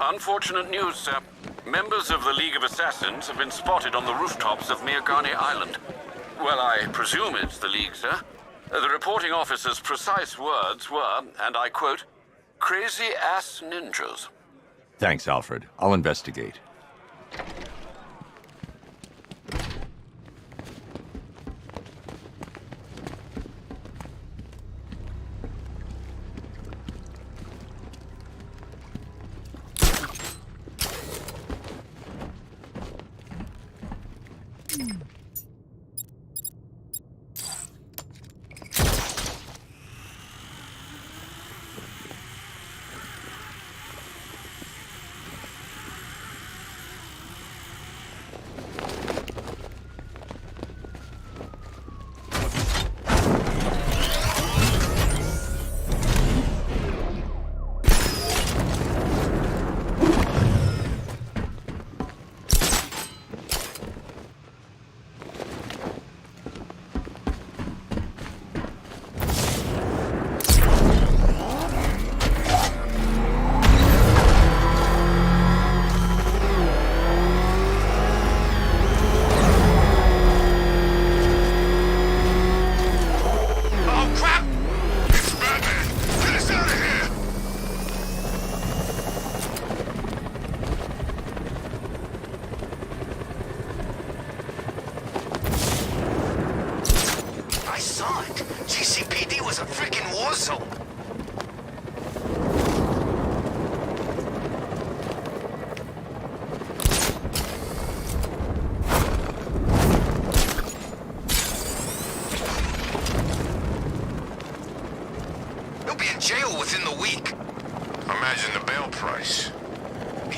Unfortunate news, sir. Members of the League of Assassins have been spotted on the rooftops of Miagani Island. Well, I presume it's the League, sir. The reporting officer's precise words were, and I quote, "crazy-ass ninjas." Thanks, Alfred. I'll investigate.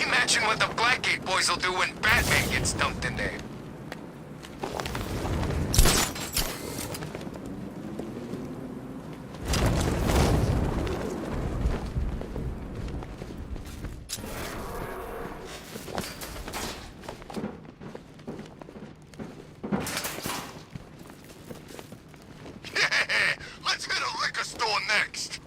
Imagine what the Blackgate boys will do when Batman gets dumped in there. Let's hit a liquor store next.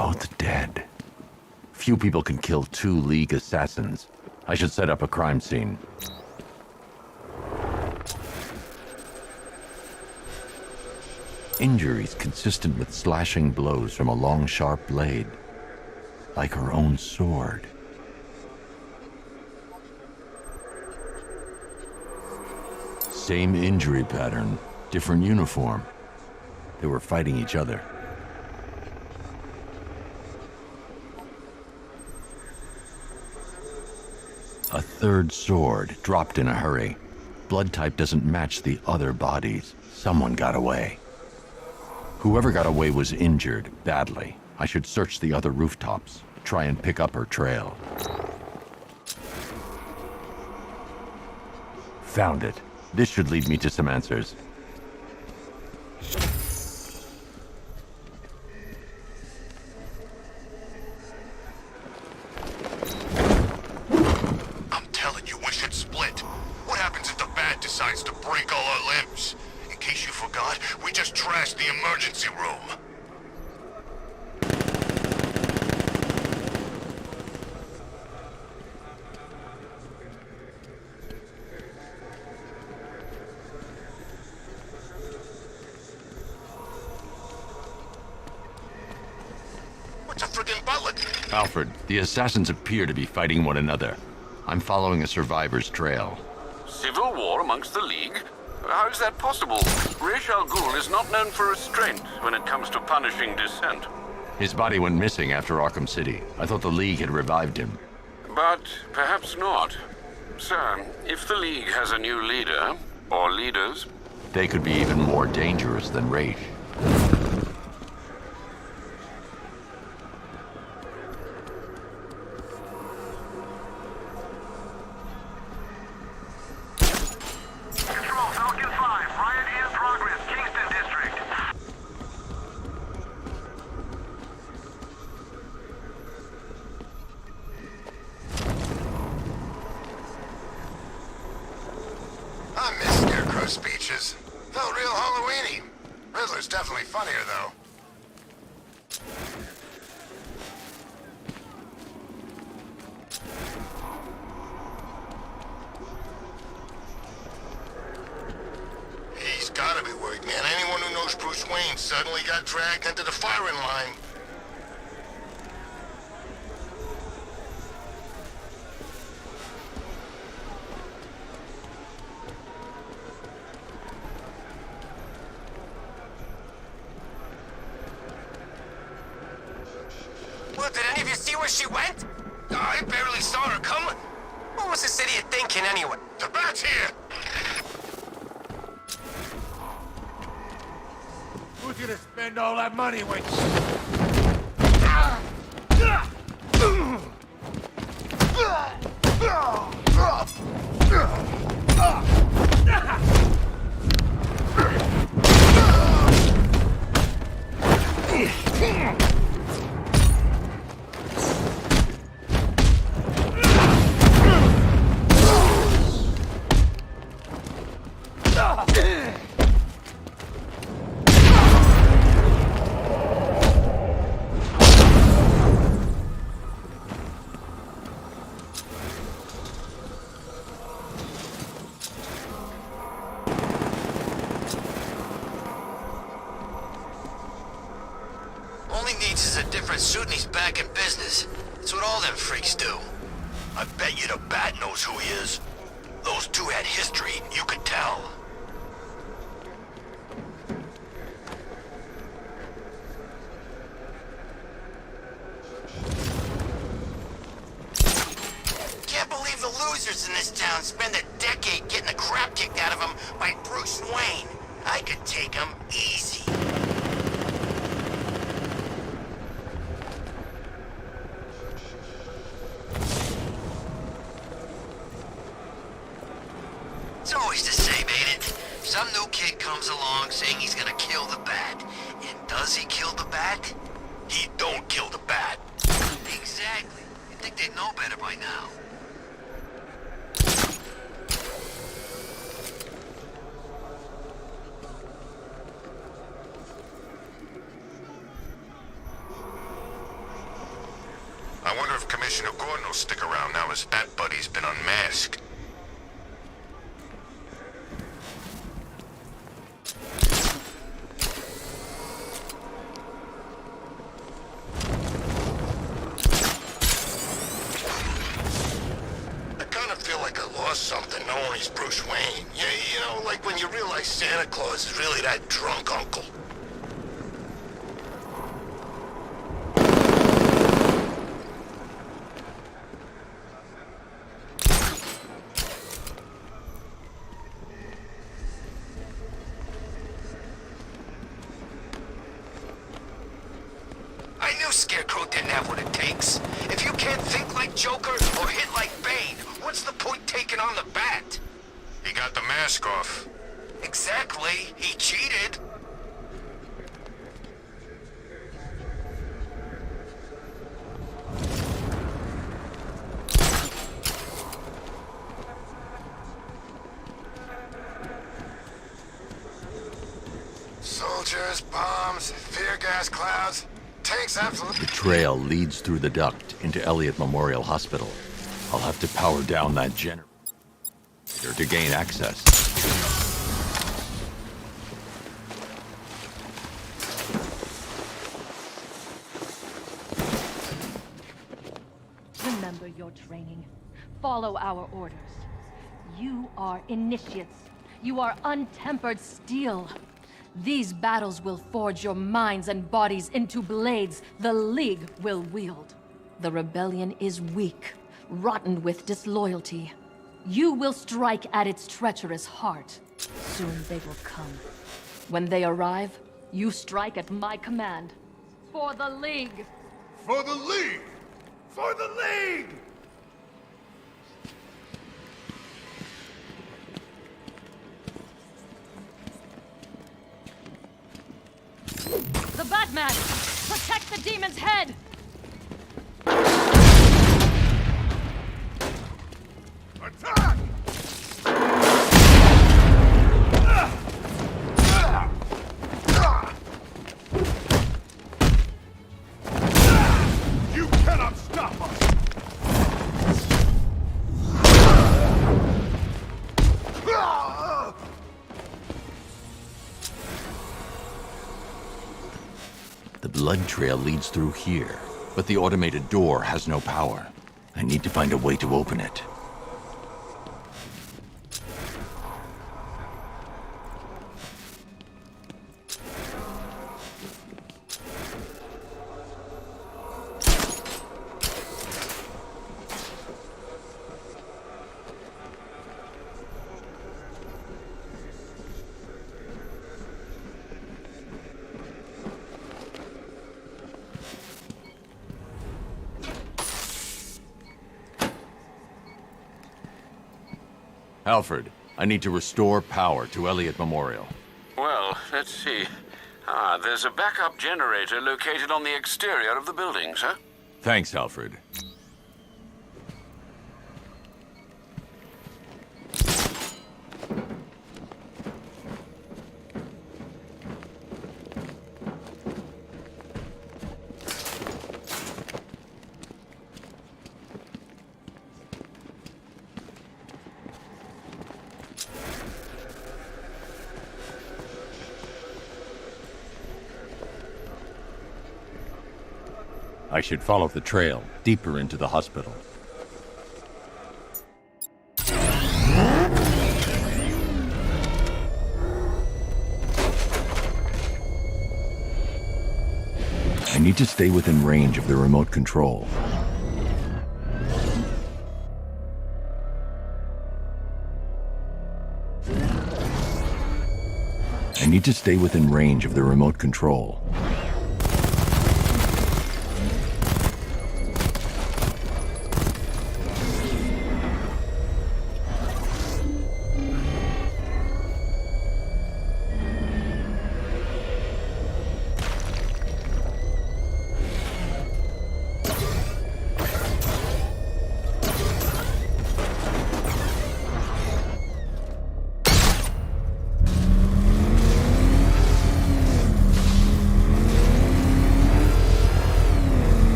Oh, the dead. Few people can kill 2 League assassins. I should set up a crime scene. Injuries consistent with slashing blows from a long, sharp blade. Like her own sword. Same injury pattern, different uniform. They were fighting each other. A third sword, dropped in a hurry. Blood type doesn't match the other bodies. Someone got away. Whoever got away was injured, badly. I should search the other rooftops, try and pick up her trail. Found it. This should lead me to some answers. butler. Alfred, the assassins appear to be fighting one another. I'm following a survivor's trail. Civil war amongst the League? How is that possible? Ra's al Ghul is not known for restraint when it comes to punishing dissent. His body went missing after Arkham City. I thought the League had revived him. But perhaps not. Sir, if the League has a new leader, or leaders... They could be even more dangerous than Ra's. Control, Falcon 5. Riot in progress. Kingston District. I miss Scarecrow speeches. Felt real Halloween-y. Riddler's definitely funnier, though. He's gotta be worried, man. Anyone who knows Bruce Wayne suddenly got dragged into the firing line. Well, did any of you see where she went? I barely saw her coming. What was this idiot thinking anyway? The bat's here! Who's gonna spend all that money when... All he needs is a different suit and he's back in business. That's what all them freaks do. I bet you the Bat knows who he is. Those two had history, you could tell. Can't believe the losers in this town spend a decade getting the crap kicked out of them by Bruce Wayne. I could take him easy. It's always the same, ain't it? Some new kid comes along saying he's gonna kill the Bat. And does he kill the Bat? He don't kill the Bat. Exactly. You'd think they'd know better by now. I wonder if Commissioner Gordon will stick around now his Bat buddy's been unmasked. Something knowing he's Bruce Wayne. Yeah, you know, like when you realize Santa Claus is really that drunk uncle. I knew Scarecrow didn't have what it takes. If you can't think like Joker or hit like Bane, what's the point taking on the Bat? He got the mask off. Exactly. He cheated. Soldiers, bombs, fear gas clouds. Tanks absolutely... The trail leads through the duct into Elliott Memorial Hospital. I'll have to power down that generator to gain access. bother your training. Follow our orders. You are initiates. You are untempered steel. These battles will forge your minds and bodies into blades the League will wield. The rebellion is weak, rotten with disloyalty. You will strike at its treacherous heart. Soon they will come. When they arrive, you strike at my command. For the League! For the League! For the League! The Batman! Protect the demon's head! Attack! You cannot stop us! The blood trail leads through here, but the automated door has no power. I need to find a way to open it. Alfred, I need to restore power to Elliott Memorial. Well, let's see. There's a backup generator located on the exterior of the building, sir. Thanks, Alfred. I should follow the trail deeper into the hospital. I need to stay within range of the remote control. I need to stay within range of the remote control.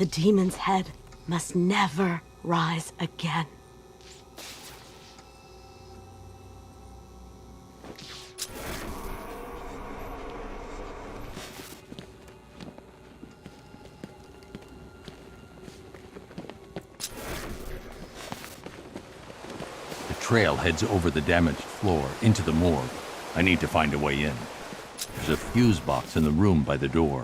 The demon's head must never rise again. The trail heads over the damaged floor into the morgue. I need to find a way in. There's a fuse box in the room by the door.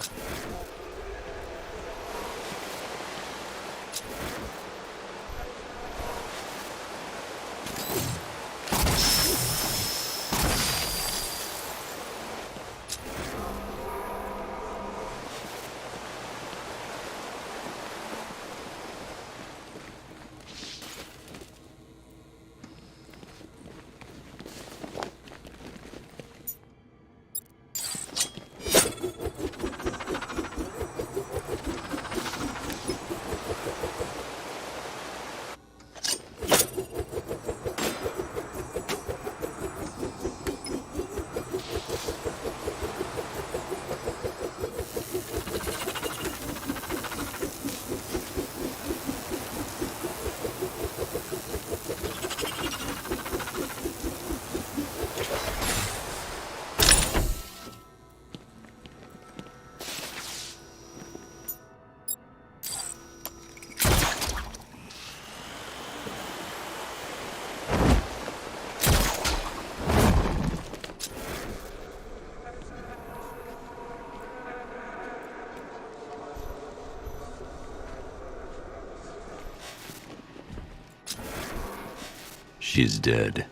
She's dead.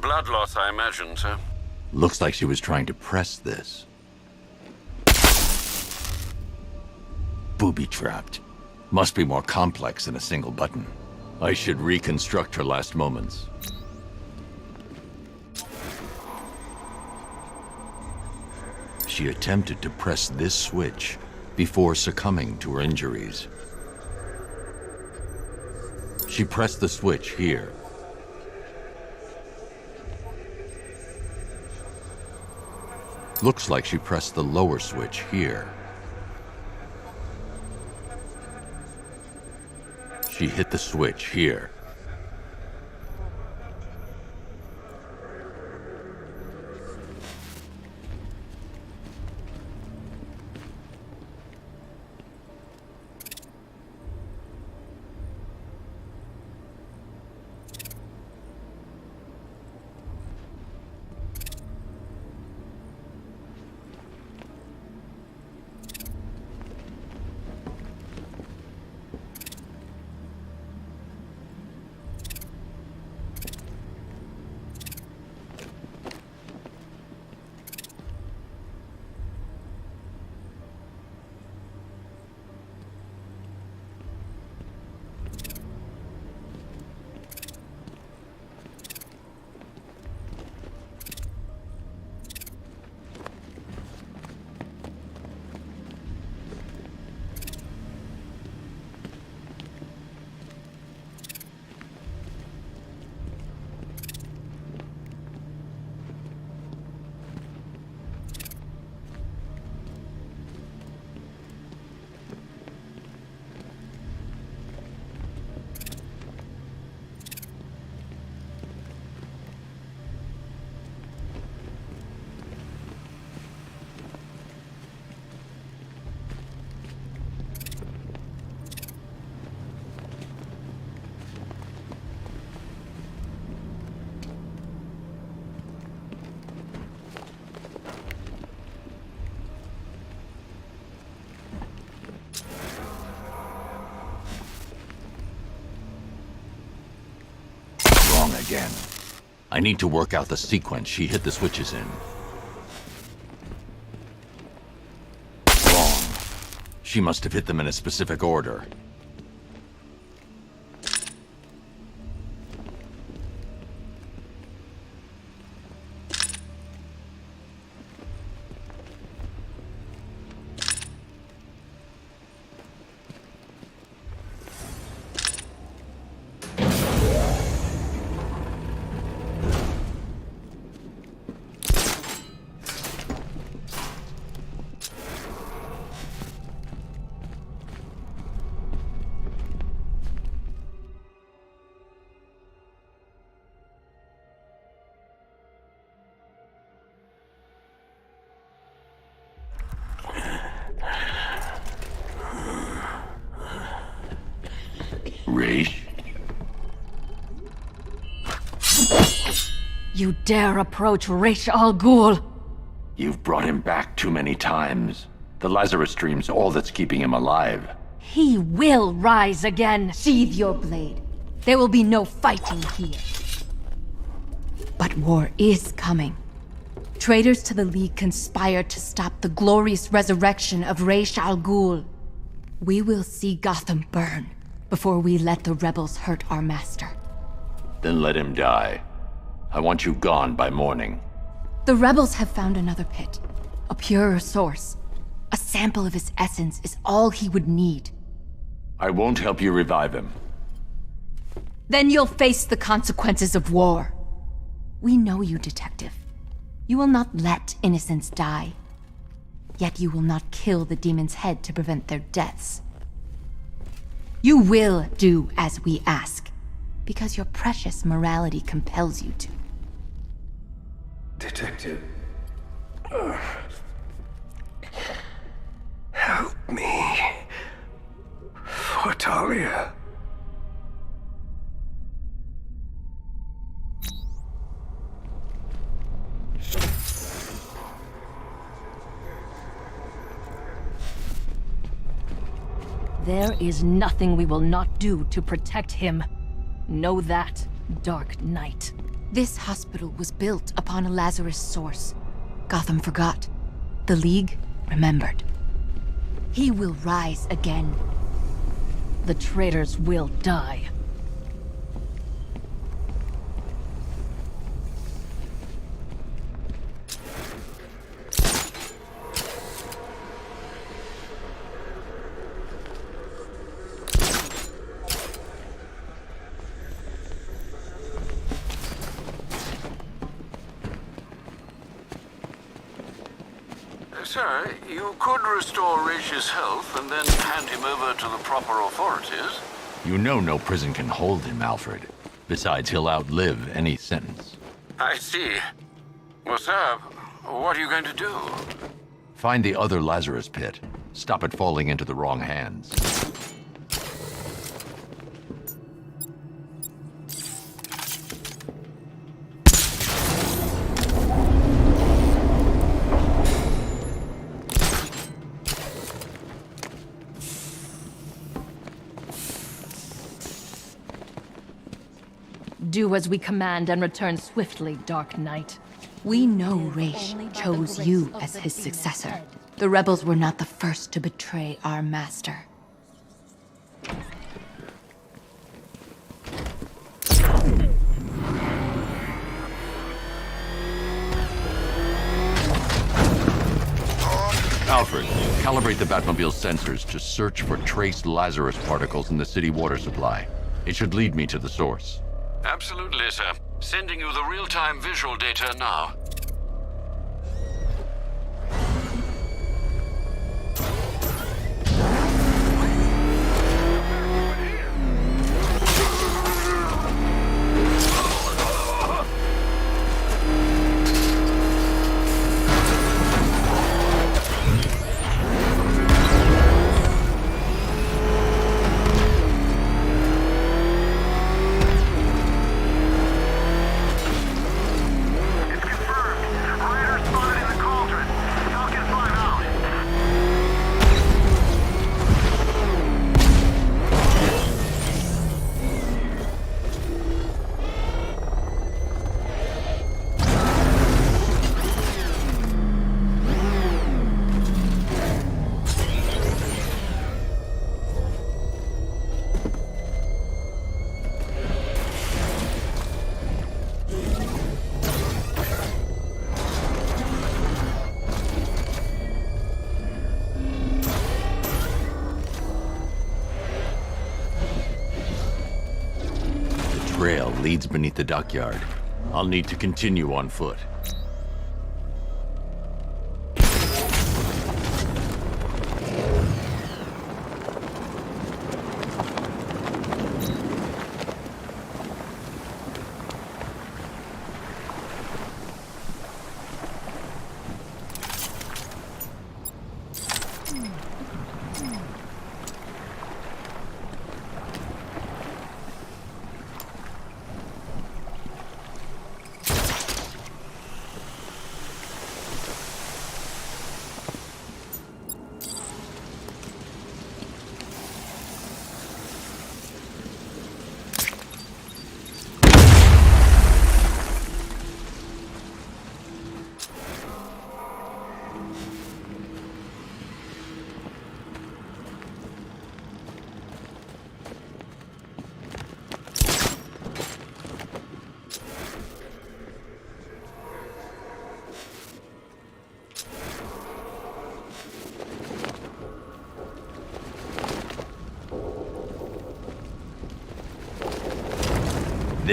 Blood loss, I imagine, sir. Looks like she was trying to press this. Booby-trapped. Must be more complex than a single button. I should reconstruct her last moments. She attempted to press this switch before succumbing to her injuries. She pressed the switch here. Looks like she pressed the lower switch here. She hit the switch here. Again. I need to work out the sequence she hit the switches in. Wrong. She must have hit them in a specific order. You dare approach Ra's al Ghul? You've brought him back too many times. The Lazarus Stream's all that's keeping him alive. He will rise again. Sheathe your blade. There will be no fighting here. But war is coming. Traitors to the League conspire to stop the glorious resurrection of Ra's al Ghul. We will see Gotham burn before we let the rebels hurt our master. Then let him die. I want you gone by morning. The rebels have found another pit. A purer source. A sample of his essence is all he would need. I won't help you revive him. Then you'll face the consequences of war. We know you, Detective. You will not let innocents die. Yet you will not kill the demon's head to prevent their deaths. You will do as we ask, because your precious morality compels you to. Detective. Help me. For Talia. There is nothing we will not do to protect him. Know that, Dark Knight. This hospital was built upon a Lazarus source. Gotham forgot. The League remembered. He will rise again. The traitors will die. Sir, you could restore Rash's health and then hand him over to the proper authorities. You know no prison can hold him, Alfred. Besides, he'll outlive any sentence. I see. Well, sir, what are you going to do? Find the other Lazarus pit. Stop it falling into the wrong hands. Do as we command and return swiftly, Dark Knight. We know Ra's chose you as his successor. The rebels were not the first to betray our master. Alfred, calibrate the Batmobile's sensors to search for trace Lazarus particles in the city water supply. It should lead me to the source. Absolutely, sir. Sending you the real-time visual data now. Trail leads beneath the dockyard. I'll need to continue on foot.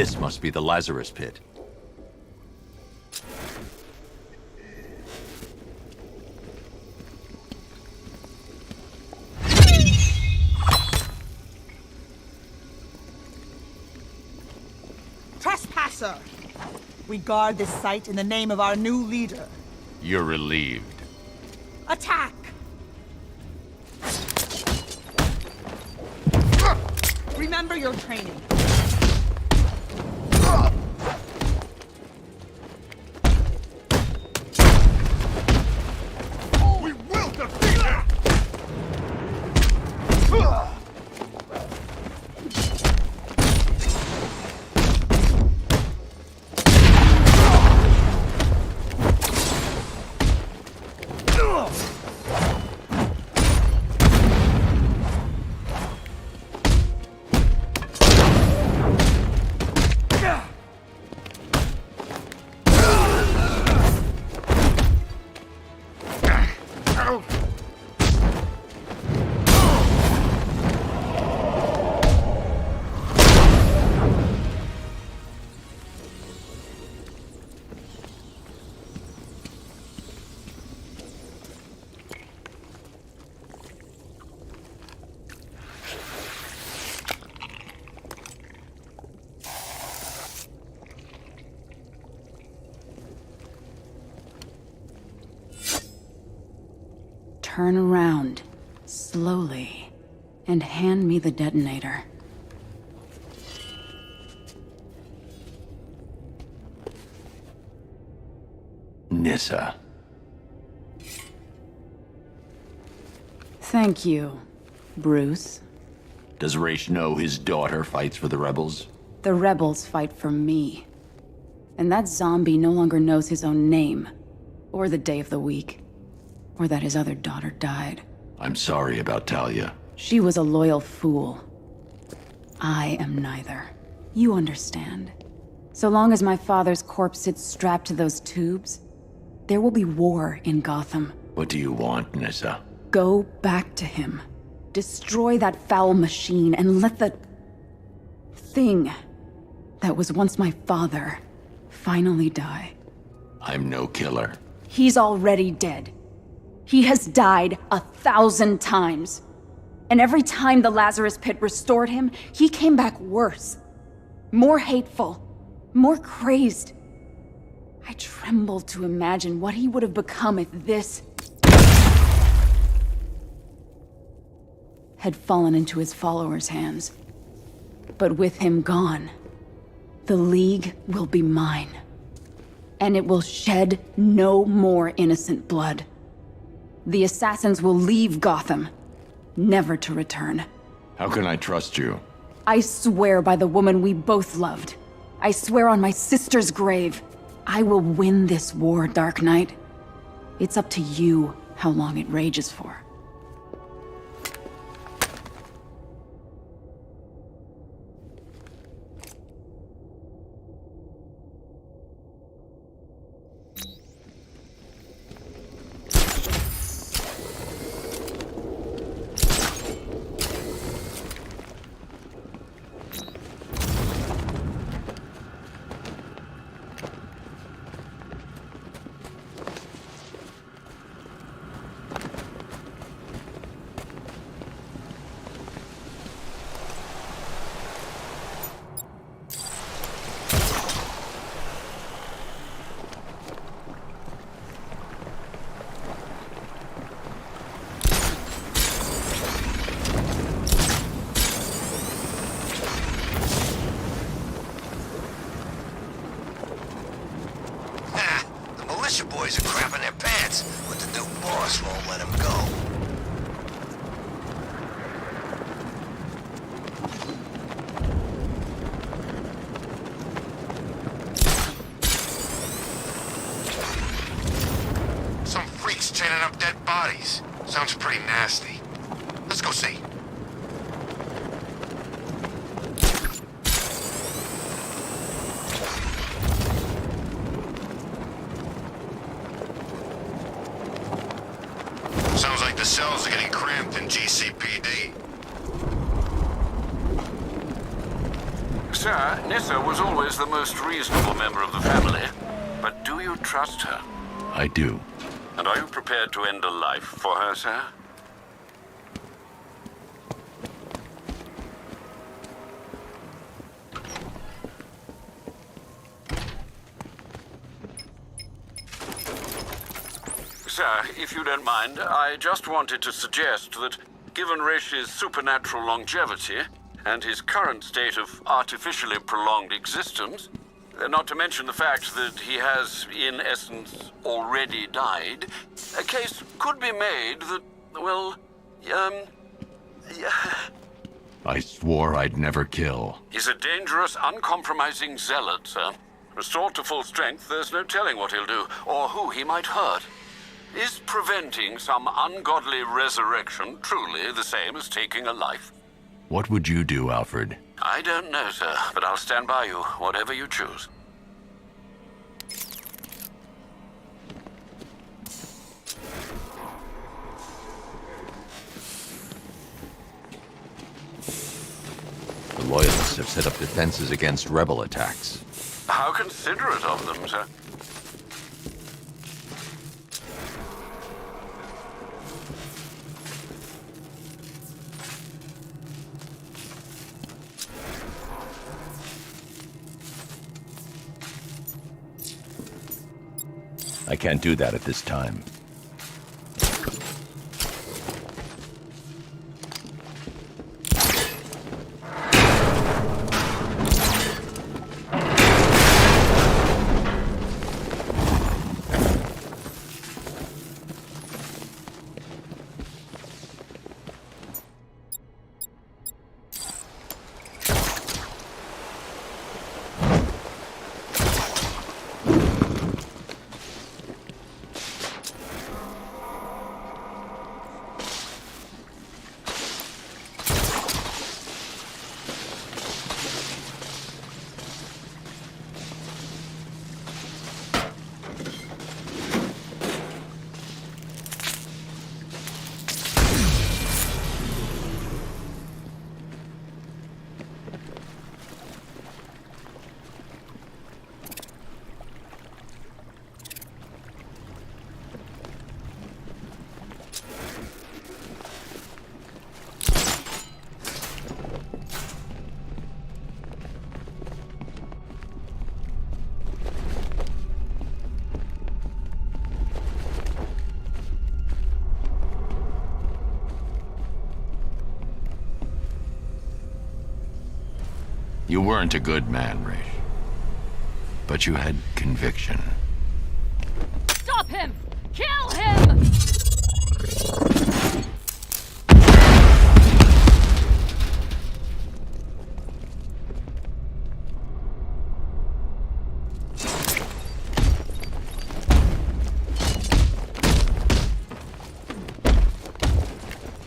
This must be the Lazarus Pit. Trespasser! We guard this site in the name of our new leader. You're relieved. Attack! Remember your training. We will defeat him! Turn around, slowly, and hand me the detonator. Nissa. Thank you, Bruce. Does Raish know his daughter fights for the rebels? The rebels fight for me. And that zombie no longer knows his own name, or the day of the week, or that his other daughter died. I'm sorry about Talia. She was a loyal fool. I am neither. You understand. So long as my father's corpse sits strapped to those tubes, there will be war in Gotham. What do you want, Nissa? Go back to him. Destroy that foul machine and let the thing that was once my father finally die. I'm no killer. He's already dead. He has died 1,000 times. And every time the Lazarus Pit restored him, he came back worse. More hateful. More crazed. I tremble to imagine what he would have become if this had fallen into his followers' hands. But with him gone, the League will be mine. And it will shed no more innocent blood. The assassins will leave Gotham, never to return. How can I trust you? I swear by the woman we both loved. I swear on my sister's grave. I will win this war, Dark Knight. It's up to you how long it rages for. Militia boys are crapping their pants, but the new boss won't let them go. Some freaks chaining up dead bodies. Sounds pretty nasty. Let's go see. Sounds like the cells are getting cramped in GCPD. Sir, Nissa was always the most reasonable member of the family. But do you trust her? I do. And are you prepared to end a life for her, sir? Sir, if you don't mind, I just wanted to suggest that, given Resh's supernatural longevity and his current state of artificially prolonged existence, not to mention the fact that he has, in essence, already died, a case could be made that, well, I swore I'd never kill. He's a dangerous, uncompromising zealot, sir. Restored to full strength, there's no telling what he'll do, or who he might hurt. Is preventing some ungodly resurrection truly the same as taking a life? What would you do, Alfred? I don't know, sir, but I'll stand by you, whatever you choose. The Loyalists have set up defenses against rebel attacks. How considerate of them, sir. I can't do that at this time. You weren't a good man, Rafe. But you had conviction. Stop him! Kill him!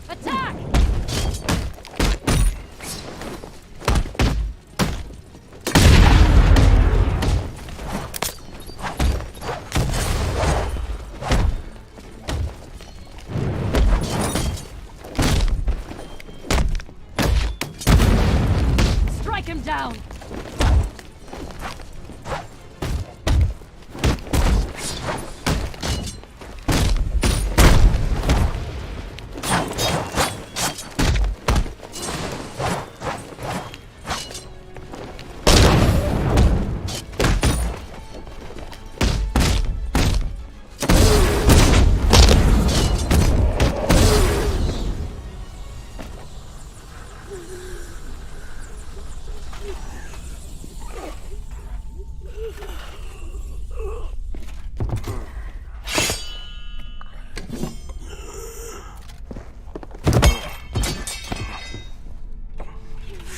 Attack! Strike him down!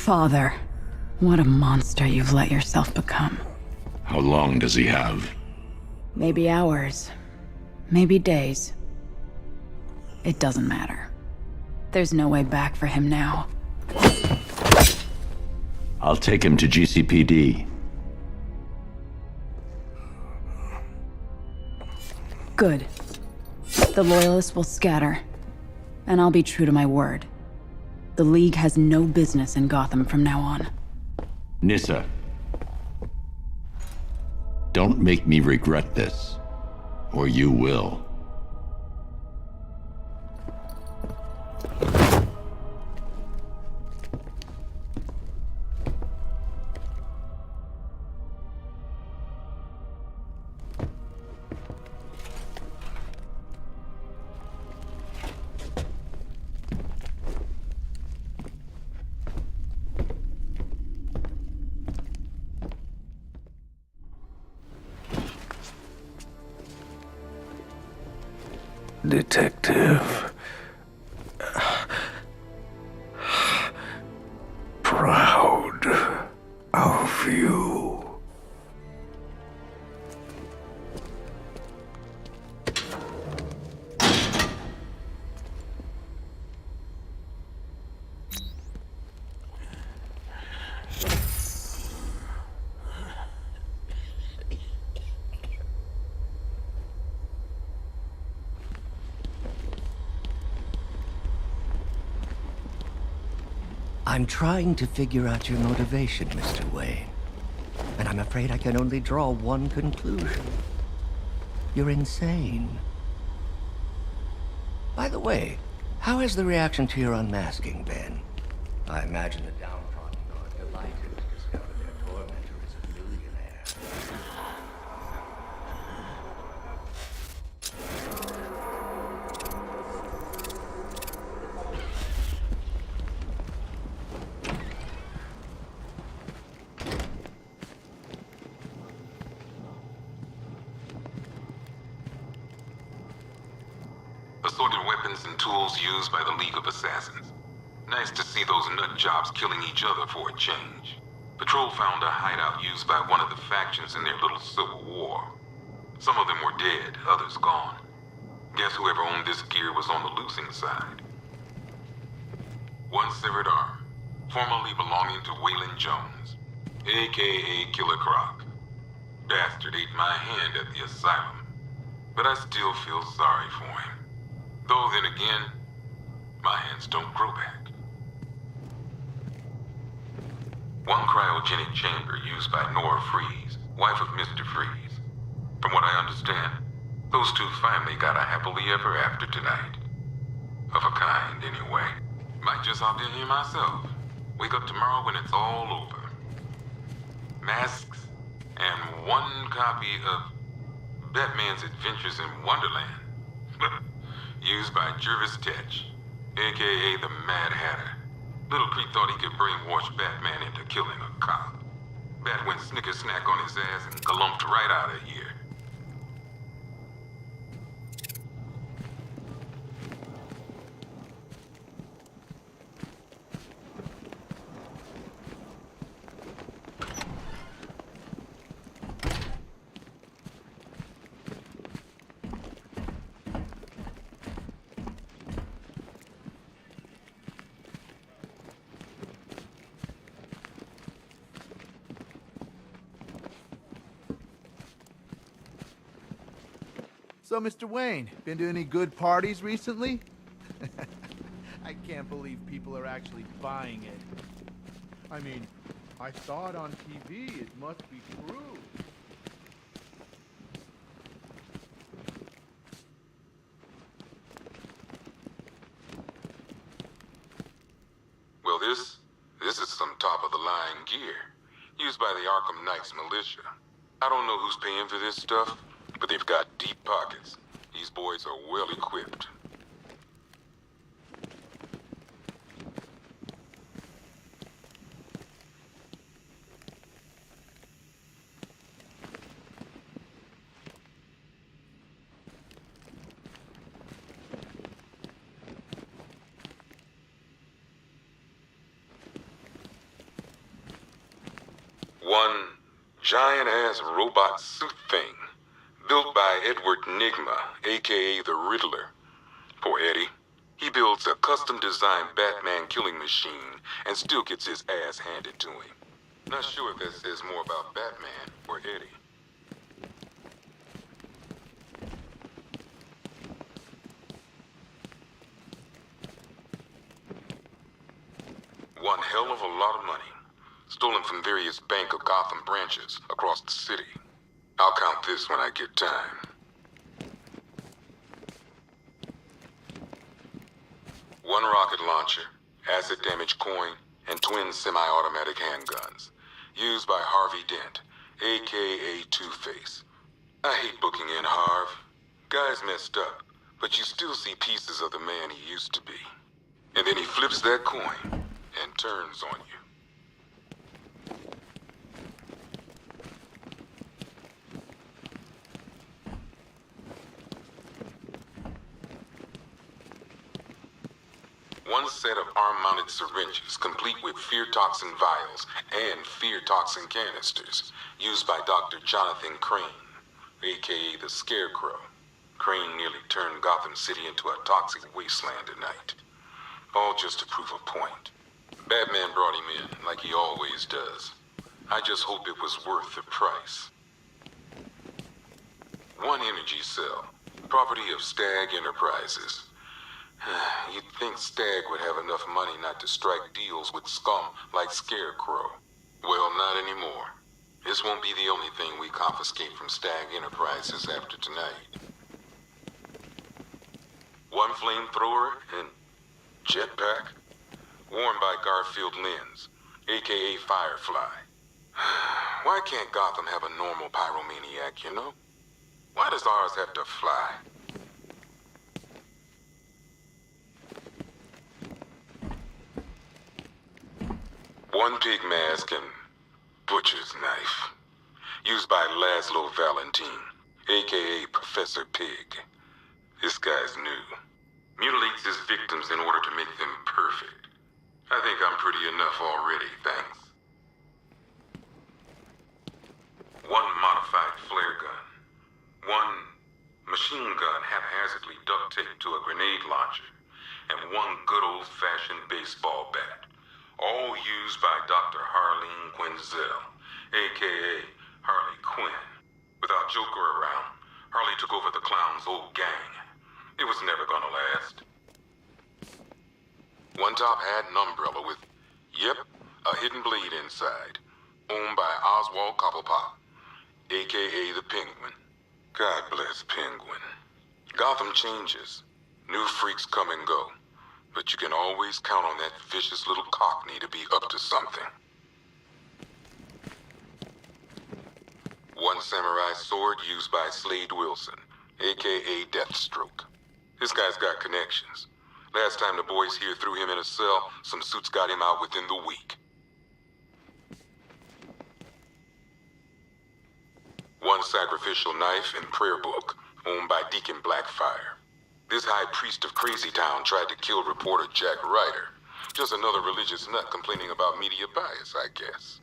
Father, what a monster you've let yourself become. How long does he have? Maybe hours. Maybe days. It doesn't matter. There's no way back for him now. I'll take him to GCPD. Good. The Loyalists will scatter. And I'll be true to my word. The League has no business in Gotham from now on. Nissa. Don't make me regret this, or you will. Detective. Proud of you. I'm trying to figure out your motivation, Mr. Wayne. And I'm afraid I can only draw one conclusion. You're insane. By the way, how has the reaction to your unmasking been? I imagine the downtrodden are delighted to discover their tormentor is a millionaire. Assorted weapons and tools used by the League of Assassins. Nice to see those nut jobs killing each other for a change. Patrol found a hideout used by one of the factions in their little civil war. Some of them were dead, others gone. Guess whoever owned this gear was on the losing side. One severed arm, formerly belonging to Waylon Jones, a.k.a. Killer Croc. Bastard ate my hand at the asylum, but I still feel sorry for him. Though then again, my hands don't grow back. One cryogenic chamber used by Nora Freeze, wife of Mr. Freeze. From what I understand, those two finally got a happily ever after tonight. Of a kind, anyway. Might just opt in here myself. Wake up tomorrow when it's all over. Masks and one copy of Batman's Adventures in Wonderland. Used by Jervis Tetch, a.k.a. the Mad Hatter. Little creep thought he could brainwash Batman into killing a cop. Bat went snicker-snack on his ass and galumped right out of here. So, Mr. Wayne, been to any good parties recently? I can't believe people are actually buying it. I mean, I saw it on TV. It must be true. Well, this is some top-of-the-line gear, used by the Arkham Knights militia. I don't know who's paying for this stuff, but they've got deep pockets. These boys are well equipped. One giant-ass robot suit thing, built by Edward Nigma, a.k.a. the Riddler. Poor Eddie. He builds a custom-designed Batman killing machine and still gets his ass handed to him. Not sure if that says more about Batman or Eddie. One hell of a lot of money. stolen from various Bank of Gotham branches across the city. I'll count this when I get time. One rocket launcher, acid damage coin, and twin semi-automatic handguns. Used by Harvey Dent, a.k.a. Two-Face. I hate booking in Harv. Guy's messed up, but you still see pieces of the man he used to be. And then he flips that coin and turns on you. One set of arm-mounted syringes, complete with fear toxin vials and fear toxin canisters, used by Dr. Jonathan Crane, a.k.a. the Scarecrow. Crane nearly turned Gotham City into a toxic wasteland tonight. All just to prove a point. Batman brought him in, like he always does. I just hope it was worth the price. One energy cell, property of Stag Enterprises. You'd think Stag would have enough money not to strike deals with scum like Scarecrow. Well, not anymore. This won't be the only thing we confiscate from Stag Enterprises after tonight. One flamethrower and jetpack, worn by Garfield Lens, a.k.a. Firefly. Why can't Gotham have a normal pyromaniac, you know? Why does ours have to fly? One pig mask and butcher's knife. Used by Laszlo Valentin, a.k.a. Professor Pig. This guy's new. Mutilates his victims in order to make them perfect. I think I'm pretty enough already, thanks. One modified flare gun. One machine gun haphazardly duct-taped to a grenade launcher. And one good old-fashioned baseball bat. All used by Dr. Harleen Quinzel, a.k.a. Harley Quinn. Without Joker around, Harley took over the clown's old gang. It was never gonna last. One top hat and umbrella with, yep, a hidden blade inside. Owned by Oswald Cobblepot, a.k.a. the Penguin. God bless Penguin. Gotham changes. New freaks come and go. But you can always count on that vicious little cockney to be up to something. One samurai sword used by Slade Wilson, a.k.a. Deathstroke. This guy's got connections. Last time the boys here threw him in a cell, some suits got him out within the week. One sacrificial knife and prayer book, owned by Deacon Blackfire. This high priest of Crazy Town tried to kill reporter Jack Ryder. Just another religious nut complaining about media bias, I guess.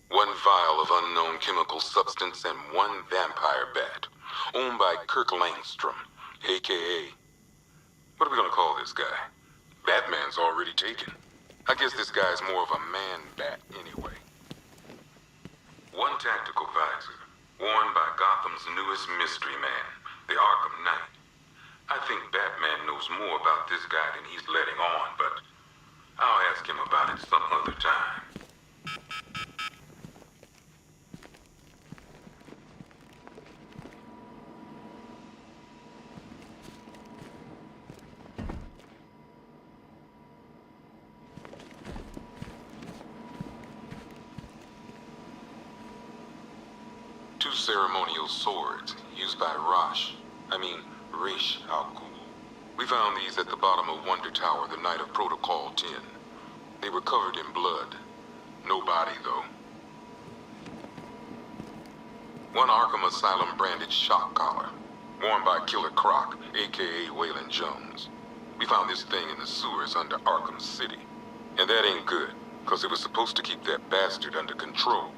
One vial of unknown chemical substance and one vampire bat, owned by Kirk Langstrom, a.k.a. What are we gonna call this guy? Batman's already taken. I guess this guy's more of a man-bat anyway. One tactical visor, worn by Gotham's newest mystery man, the Arkham Knight. I think Batman knows more about this guy than he's letting on, but I'll ask him about it some other time. Two ceremonial swords used by Rish Al Ghul. We found these at the bottom of Wonder Tower the night of Protocol 10. They were covered in blood. No body, though. One Arkham Asylum branded shock collar, worn by Killer Croc, a.k.a. Waylon Jones. We found this thing in the sewers under Arkham City. And that ain't good, because it was supposed to keep that bastard under control.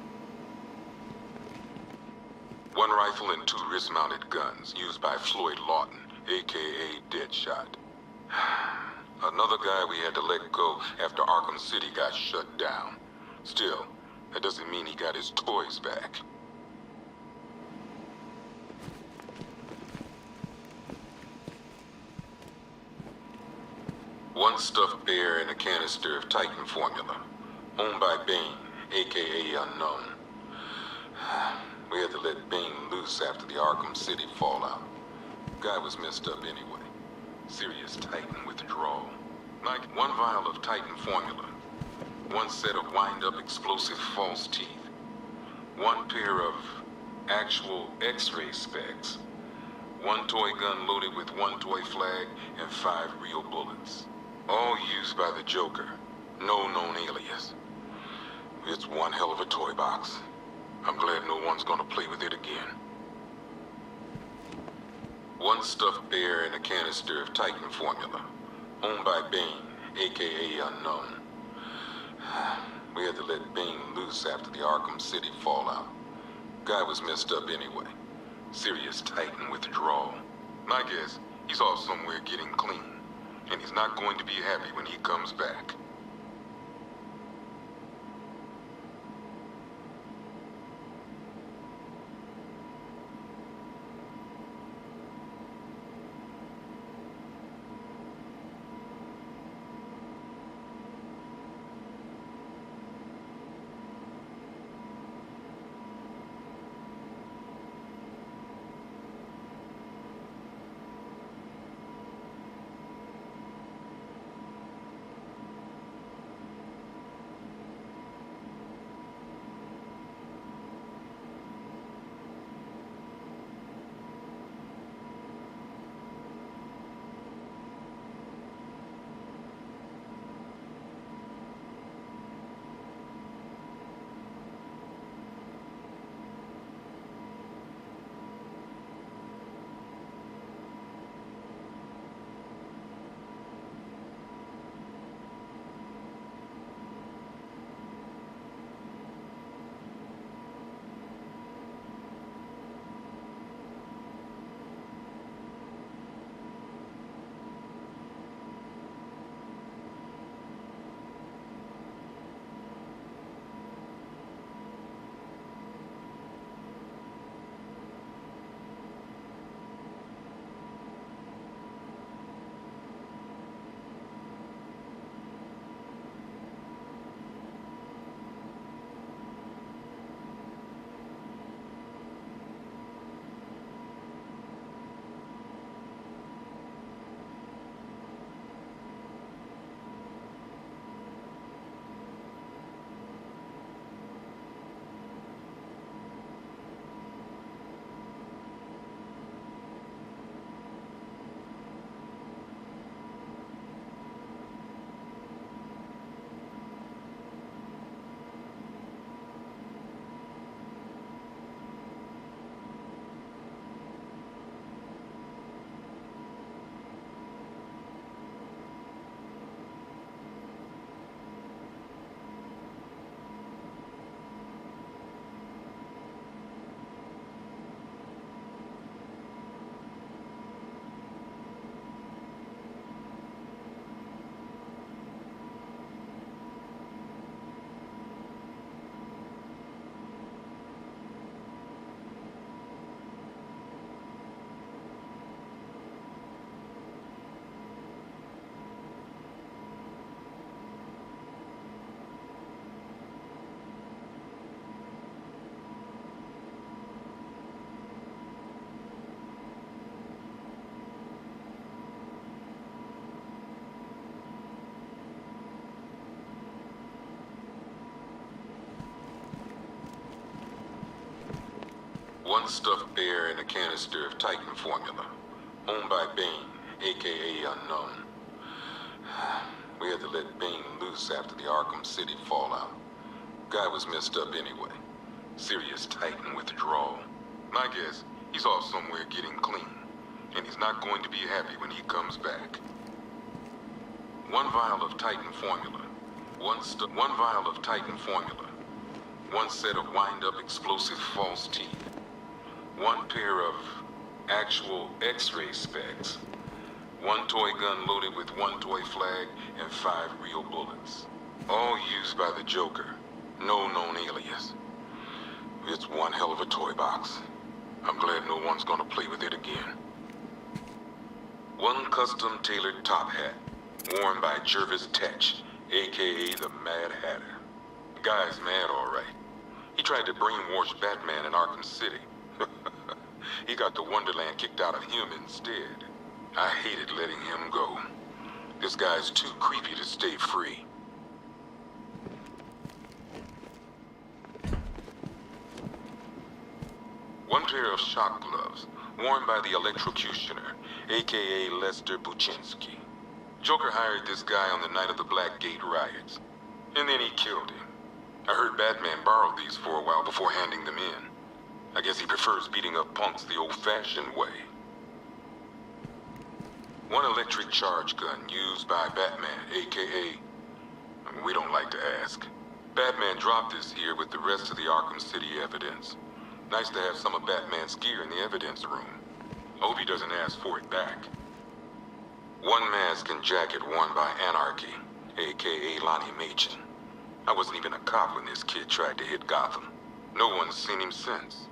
One rifle and two wrist-mounted guns used by Floyd Lawton, a.k.a. Deadshot. Another guy we had to let go after Arkham City got shut down. Still, that doesn't mean he got his toys back. One stuffed bear and a canister of Titan formula. owned by Bane, aka Unknown. We had to let Bane loose after the Arkham City fallout. Guy was messed up anyway. Serious Titan withdrawal. Like one vial of Titan formula. One set of wind-up explosive false teeth. One pair of actual X-ray specs. One toy gun loaded with one toy flag and 5 real bullets. All used by the Joker. No known alias. It's one hell of a toy box. I'm glad no one's gonna play with it again. One stuffed bear in a canister of Titan formula. Owned by Bane, aka Unknown. We had to let Bane loose after the Arkham City fallout. Guy was messed up anyway. Serious Titan withdrawal. My guess, he's off somewhere getting clean. And he's not going to be happy when he comes back. One stuffed bear in a canister of Titan formula. Owned by Bane, aka Unknown. We had to let Bane loose after the Arkham City fallout. Guy was messed up anyway. Serious Titan withdrawal. My guess, he's off somewhere getting clean. And he's not going to be happy when he comes back. One vial of Titan formula. One vial of Titan formula. One set of wind-up explosive false teeth. One pair of actual X-ray specs. One toy gun loaded with one toy flag and 5 real bullets. All used by the Joker. No known alias. It's one hell of a toy box. I'm glad no one's gonna play with it again. One custom-tailored top hat, worn by Jervis Tetch, aka the Mad Hatter. Guy's mad, all right. He tried to brainwash Batman in Arkham City. He got the Wonderland kicked out of him instead. I hated letting him go. This guy's too creepy to stay free. One pair of shock gloves, worn by the electrocutioner, aka Lester Buczynski. Joker hired this guy on the night of the Blackgate riots, and then he killed him. I heard Batman borrowed these for a while before handing them in. I guess he prefers beating up punks the old-fashioned way. One electric charge gun used by Batman, aka... we don't like to ask. Batman dropped this here with the rest of the Arkham City evidence. Nice to have some of Batman's gear in the evidence room. Hope he doesn't ask for it back. One mask and jacket worn by Anarchy, aka Lonnie Machin. I wasn't even a cop when this kid tried to hit Gotham. No one's seen him since.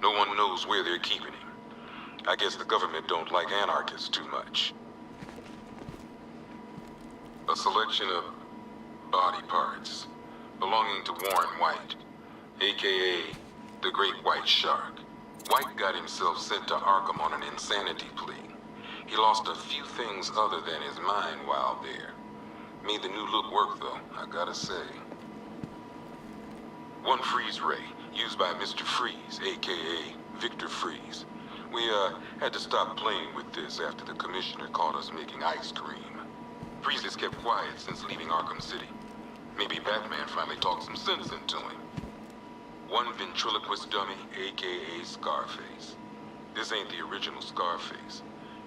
No one knows where they're keeping him. I guess the government don't like anarchists too much. A selection of body parts belonging to Warren White, aka the Great White Shark. White got himself sent to Arkham on an insanity plea. He lost a few things other than his mind while there. Made the new look work though, I gotta say. One freeze ray, used by Mr. Freeze, aka Victor Freeze. We had to stop playing with this after the commissioner caught us making ice cream. Freeze has kept quiet since leaving Arkham City. Maybe Batman finally talked some sense into him. One ventriloquist dummy, aka Scarface. This ain't the original Scarface.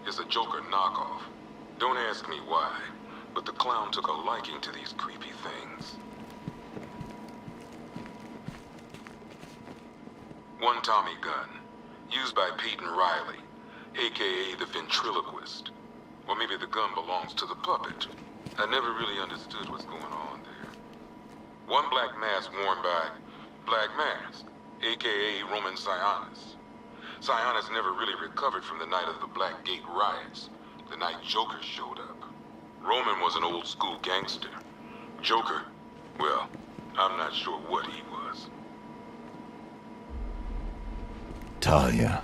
It's a Joker knockoff. Don't ask me why, but the clown took a liking to these creepy things. One Tommy gun, used by Peyton Riley, aka the ventriloquist. Or maybe the gun belongs to the puppet. I never really understood what's going on there. One black mask worn by Black Mask, aka Roman Sionis. Sionis never really recovered from the night of the Blackgate riots, the night Joker showed up. Roman was an old school gangster. Joker, well, I'm not sure what he was. Talia.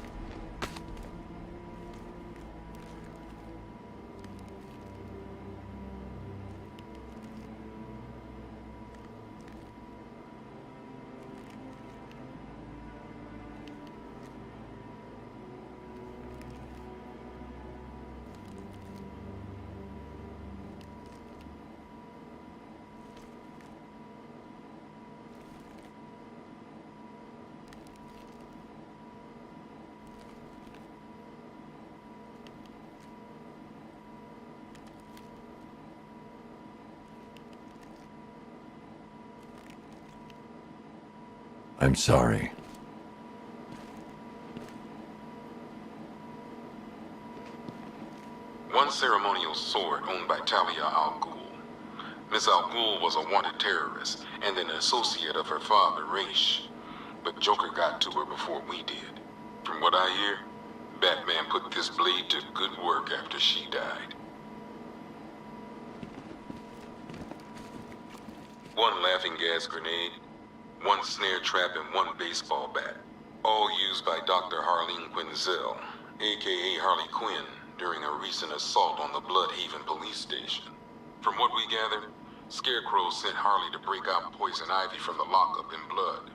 I'm sorry. One ceremonial sword owned by Talia Al Ghul. Miss Al Ghul was a wanted terrorist and an associate of her father, Raish. But Joker got to her before we did. From what I hear, Batman put this blade to good work after she died. One laughing gas grenade, one snare trap, and one baseball bat. All used by Dr. Harleen Quinzel, aka Harley Quinn, during a recent assault on the Bloodhaven police station. From what we gathered, Scarecrow sent Harley to break out Poison Ivy from the lockup in blood.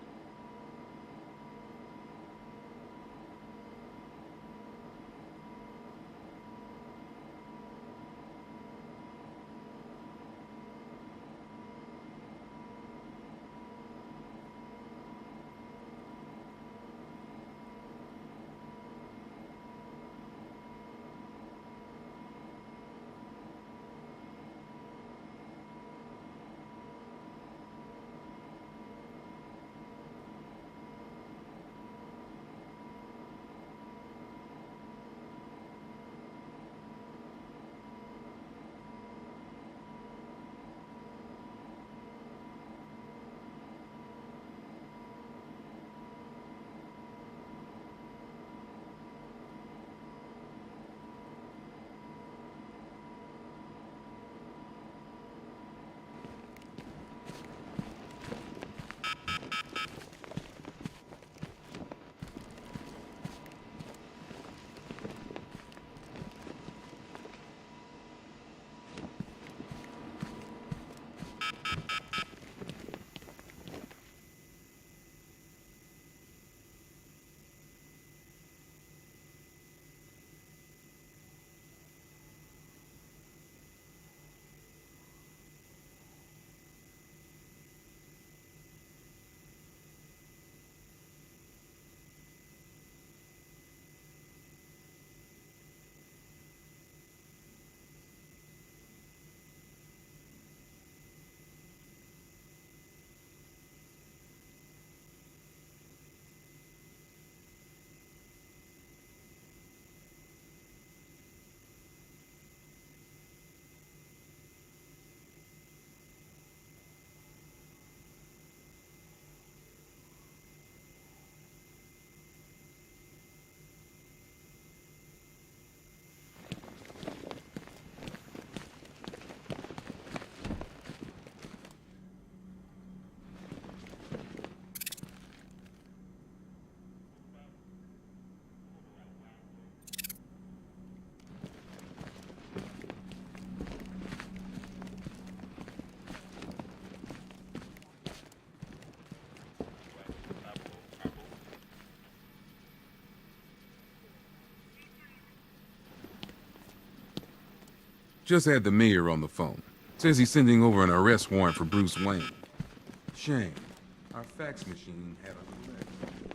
Just had the mayor on the phone. Says he's sending over an arrest warrant for Bruce Wayne. Shame. Our fax machine had a little extra.